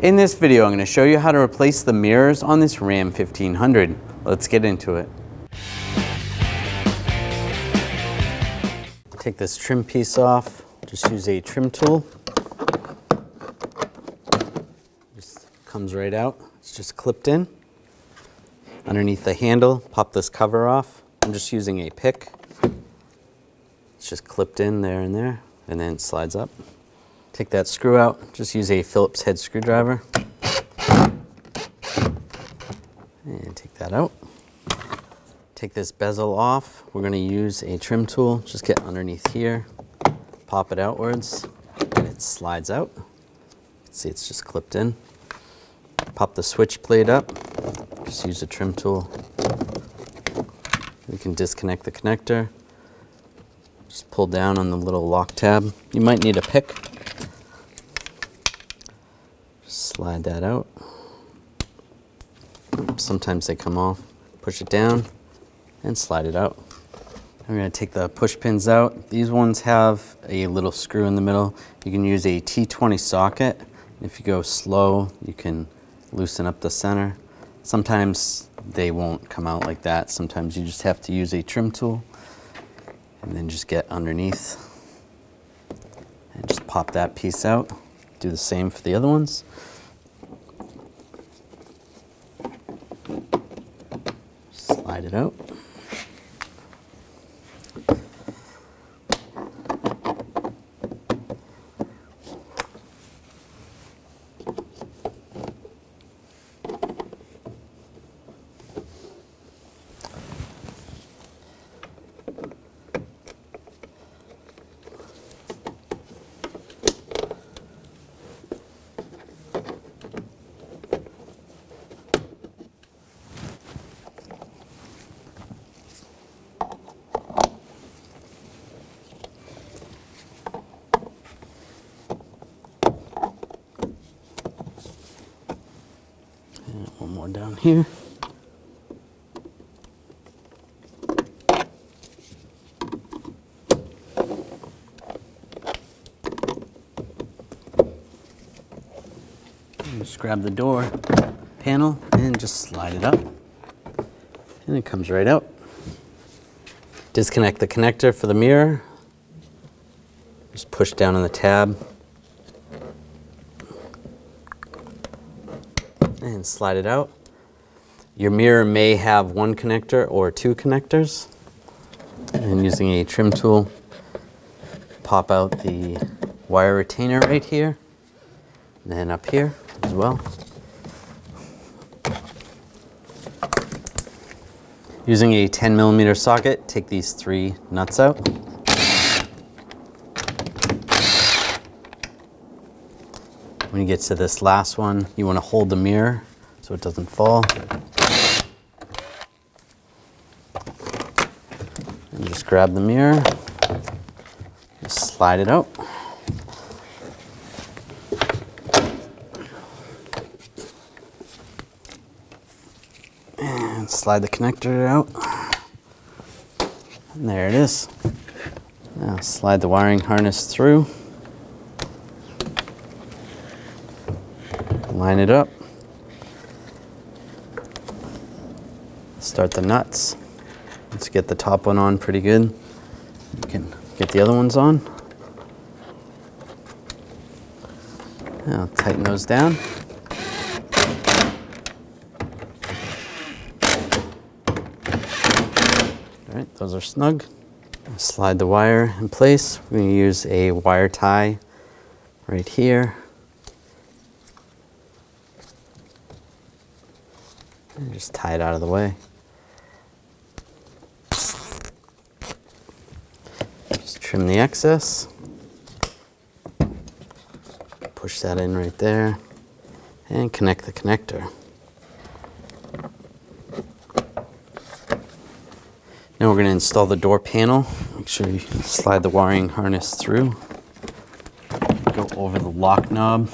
In this video, I'm going to show you how to replace the mirrors on this Ram 1500. Let's get into it. Take this trim piece off. Just use a trim tool. Just comes right out. It's just clipped in. Underneath the handle, pop this cover off. I'm just using a pick. It's just clipped in there and there, and then it slides up. Take that screw out. Just use a Phillips head screwdriver. And take that out. Take this bezel off. We're going to use a trim tool. Just get underneath here, pop it outwards, and it slides out. You can see it's just clipped in. Pop the switch plate up. Just use a trim tool. We can disconnect the connector. Just pull down on the little lock tab. You might need a pick. Just slide that out. Sometimes they come off. Push it down and slide it out. I'm going to take the push pins out. These ones have a little screw in the middle. You can use a T20 socket. If you go slow, you can loosen up the center. Sometimes they won't come out like that. Sometimes you just have to use a trim tool and then just get underneath and just pop that piece out. Do the same for the other ones. Slide it out. One more down here. And just grab the door panel and just slide it up. And it comes right out. Disconnect the connector for the mirror. Just push down on the tab. And slide it out. Your mirror may have one connector or two connectors. And using a trim tool, pop out the wire retainer right here, and then up here as well. Using a 10mm socket, take these 3 nuts out. When you get to this last one, you want to hold the mirror so it doesn't fall. And just grab the mirror, just slide it out. And slide the connector out. And there it is. Now slide the wiring harness through. Line it up. Start the nuts. Let's get the top one on pretty good. You can get the other ones on. Now tighten those down. All right, those are snug. Slide the wire in place. We're going to use a wire tie right here. And just tie it out of the way. Just trim the excess. Push that in right there. And connect the connector. Now we're going to install the door panel. Make sure you slide the wiring harness through. Go over the lock knob.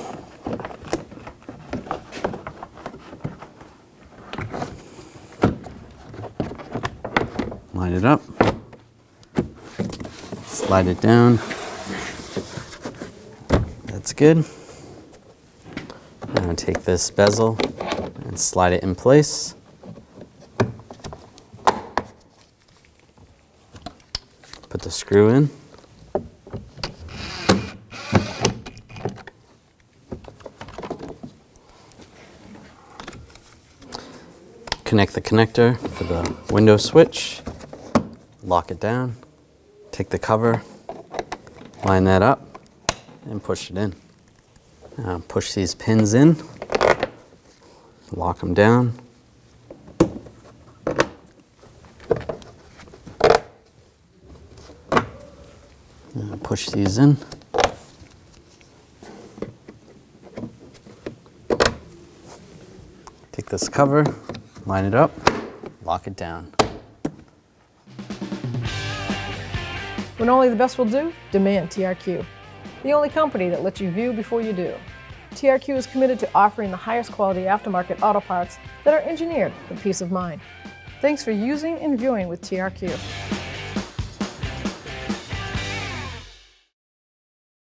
Line it up. Slide it down. That's good. Now going to take this bezel and slide it in place. Put the screw in. Connect the connector for the window switch. Lock it down. Take the cover, line that up, and push it in. Now push these pins in. Lock them down. And push these in. Take this cover, line it up, lock it down. When only the best will do, demand TRQ. The only company that lets you view before you do. TRQ is committed to offering the highest quality aftermarket auto parts that are engineered for peace of mind. Thanks for using and viewing with TRQ.